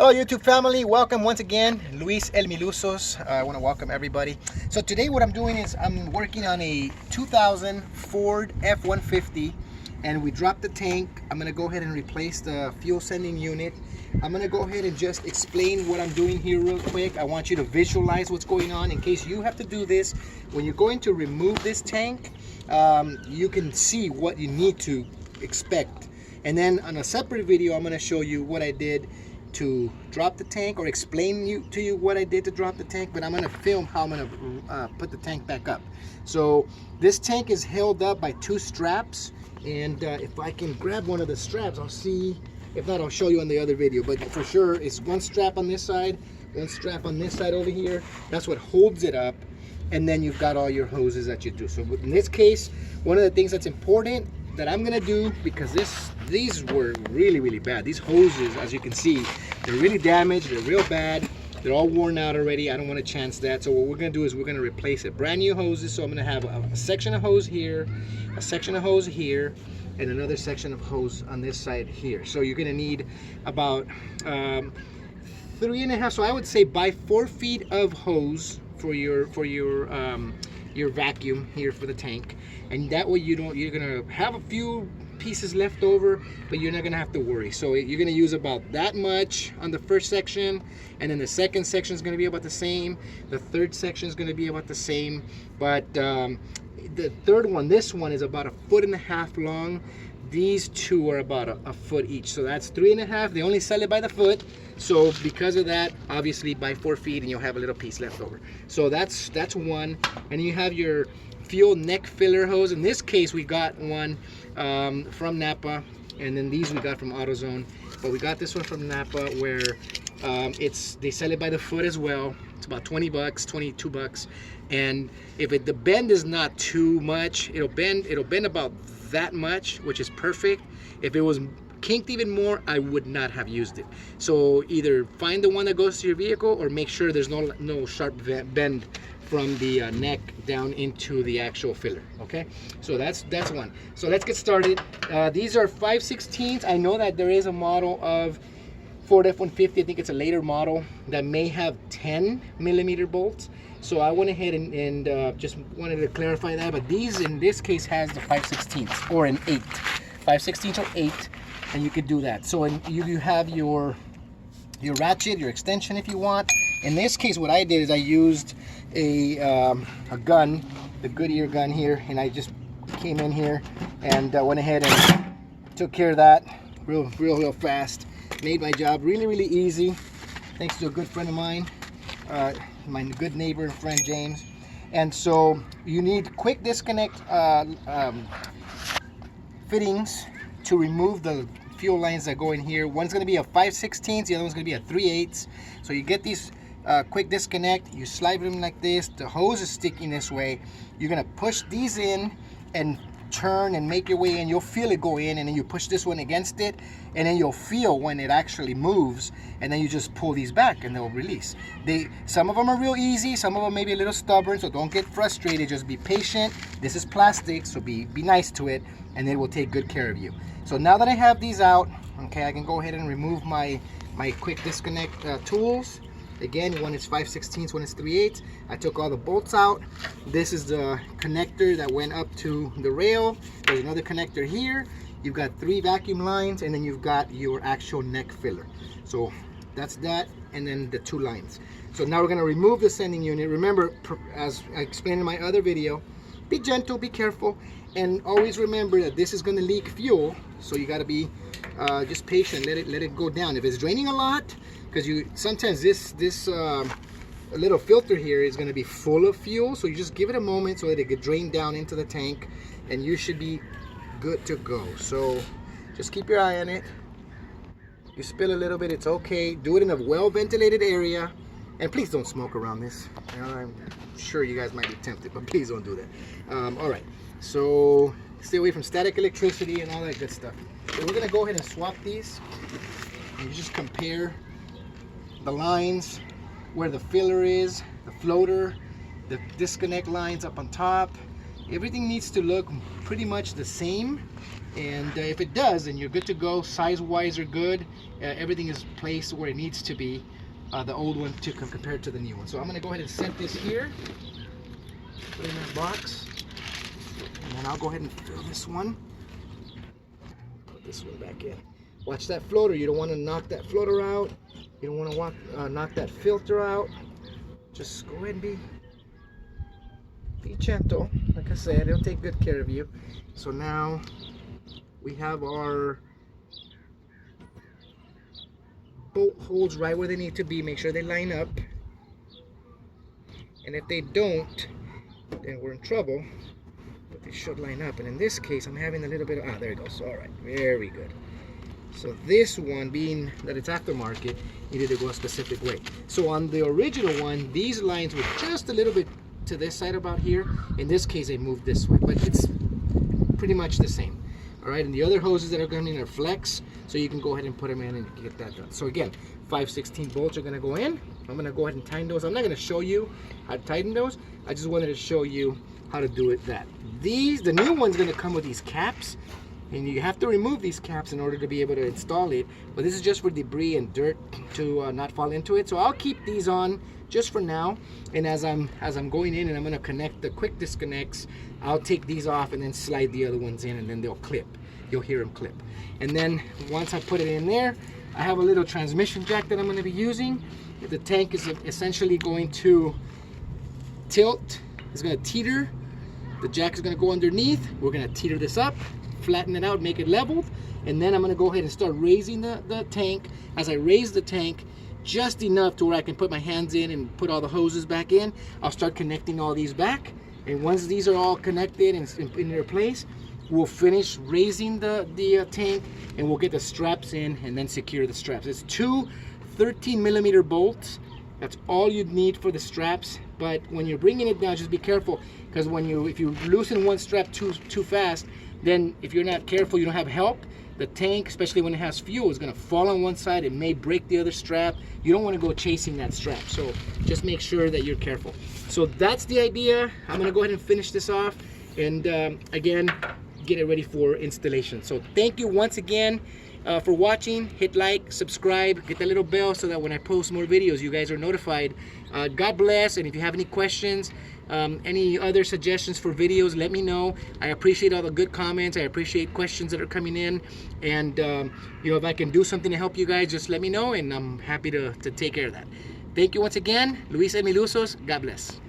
Hello YouTube family, welcome once again. Luis El Milusos. I want to welcome everybody. So today what I'm doing is I'm working on a 2000 Ford F150 and we dropped the tank. I'm going to go ahead and replace the fuel sending unit. I'm going to go ahead and just explain what I'm doing here real quick. I want you to visualize what's going on in case you have to do this. When you're going to remove this tank, you can see what you need to expect. And then on a separate video, I'm going to show you what I did to drop the tank, or explain to you what I did to drop the tank, but I'm going to film how I'm going to put the tank back up. So this tank is held up by two straps, and if I can grab one of the straps, I'll see. If not, I'll show you on the other video, but for sure it's one strap on this side, one strap on this side over here. That's what holds it up, and then you've got all your hoses that you do. So in this case, one of the things that's important that I'm gonna do, because these were really bad. These hoses, as you can see, they're really damaged, they're real bad, they're all worn out already. I don't want to chance that. So what we're gonna do is we're gonna replace it. Brand new hoses. So I'm gonna have a section of hose here, a section of hose here, and another section of hose on this side here. So you're gonna need about 3.5, so I would say by 4 feet of hose for your vacuum here for the tank, and that way you're gonna have a few pieces left over, but you're not gonna have to worry. So you're gonna use about that much on the first section, and then the second section is gonna be about the same, the third section is gonna be about the same, but the third one, this one, is about 1.5 feet long. These two are about a foot each, so that's 3.5. They only sell it by the foot, so because of that, obviously by 4 feet, and you'll have a little piece left over. So that's one. And you have your fuel neck filler hose. In this case, we got one from Napa, and then these we got from AutoZone, but we got this one from Napa where they sell it by the foot as well. It's about 20 bucks, 22 bucks, and if the bend is not too much, it'll bend about that much, which is perfect. If it was kinked even more, I would not have used it. So either find the one that goes to your vehicle, or make sure there's no sharp bend from the neck down into the actual filler. Okay, so that's one. So let's get started. These are 5/16. I know that there is a model of Ford F150, I think it's a later model, that may have 10mm bolts. So I went ahead and just wanted to clarify that, but these in this case has the 5/16 or an 8, 5/16 or 8, and you could do that. So you have your ratchet, your extension if you want. In this case, what I did is I used a gun, the Goodyear gun here, and I just came in here and went ahead and took care of that real fast. Made my job really easy, thanks to a good friend of mine, my good neighbor and friend James. And so you need quick disconnect fittings to remove the fuel lines that go in here. One's going to be a 5/16, the other one's going to be a 3/8. So you get these quick disconnect, you slide them like this, the hose is sticking this way, you're going to push these in and turn and make your way in. You'll feel it go in, and then you push this one against it, and then you'll feel when it actually moves, and then you just pull these back and they'll release. Some of them are real easy, some of them may be a little stubborn, so don't get frustrated, just be patient. This is plastic, so be nice to it, and it will take good care of you. So now that I have these out, okay, I can go ahead and remove my quick disconnect tools. Again, one is 5/16, one is 3/8. I took all the bolts out. This is the connector that went up to the rail. There's another connector here. You've got 3 vacuum lines, and then you've got your actual neck filler. So that's that, and then the 2 lines. So now we're gonna remove the sending unit. Remember, as I explained in my other video, be gentle, be careful, and always remember that this is gonna leak fuel. So you gotta be just patient, let it go down. If it's draining a lot, because sometimes this little filter here is going to be full of fuel, so you just give it a moment so that it could drain down into the tank, and you should be good to go. So just keep your eye on it. You spill a little bit, it's okay. Do it in a well ventilated area, and please don't smoke around this. I'm sure you guys might be tempted, but please don't do that. All right, so stay away from static electricity and all that good stuff. So we're going to go ahead and swap these, and you just compare the lines where the filler is, the floater, the disconnect lines up on top. Everything needs to look pretty much the same. And if it does, then you're good to go. Size-wise, are good. Everything is placed where it needs to be. The old one compared to the new one. So I'm going to go ahead and set this here. Put it in that box. And then I'll go ahead and fill this one. Put this one back in. Watch that floater. You don't want to knock that floater out. You don't want to knock that filter out. Just go ahead and be gentle. Like I said, it'll take good care of you. So now we have our bolt holes right where they need to be. Make sure they line up. And if they don't, then we're in trouble. But they should line up. And in this case, I'm having a little bit of, there it goes. All right, very good. So this one, being that it's aftermarket, needed to go a specific way. So on the original one, these lines were just a little bit to this side about here. In this case, they moved this way, but it's pretty much the same. All right, and the other hoses that are coming in are flex, so you can go ahead and put them in and get that done. So again, 5/16 bolts are gonna go in. I'm gonna go ahead and tighten those. I'm not gonna show you how to tighten those. I just wanted to show you how to do it that. The new one's gonna come with these caps, and you have to remove these caps in order to be able to install it. But this is just for debris and dirt to not fall into it. So I'll keep these on just for now. And as I'm going in and I'm gonna connect the quick disconnects, I'll take these off and then slide the other ones in, and then they'll clip. You'll hear them clip. And then once I put it in there, I have a little transmission jack that I'm gonna be using. The tank is essentially going to tilt. It's gonna teeter. The jack is gonna go underneath. We're gonna teeter this up, flatten it out, make it leveled, and then I'm going to go ahead and start raising the tank. As I raise the tank just enough to where I can put my hands in and put all the hoses back in, I'll start connecting all these back. And once these are all connected and in their place, we'll finish raising the tank, and we'll get the straps in and then secure the straps. It's two 13mm bolts. That's all you'd need for the straps. But when you're bringing it down, just be careful, because if you loosen one strap too fast, then if you're not careful, you don't have help, the tank, especially when it has fuel, is going to fall on one side. It may break the other strap. You don't want to go chasing that strap. So just make sure that you're careful. So that's the idea. I'm going to go ahead and finish this off, and again, get it ready for installation. So thank you once again for watching. Hit like, subscribe, hit that little bell so that when I post more videos, you guys are notified. God bless. And if you have any questions, any other suggestions for videos, let me know. I appreciate all the good comments. I appreciate questions that are coming in. And if I can do something to help you guys, just let me know, and I'm happy to take care of that. Thank you once again. Luis Emilusos. God bless.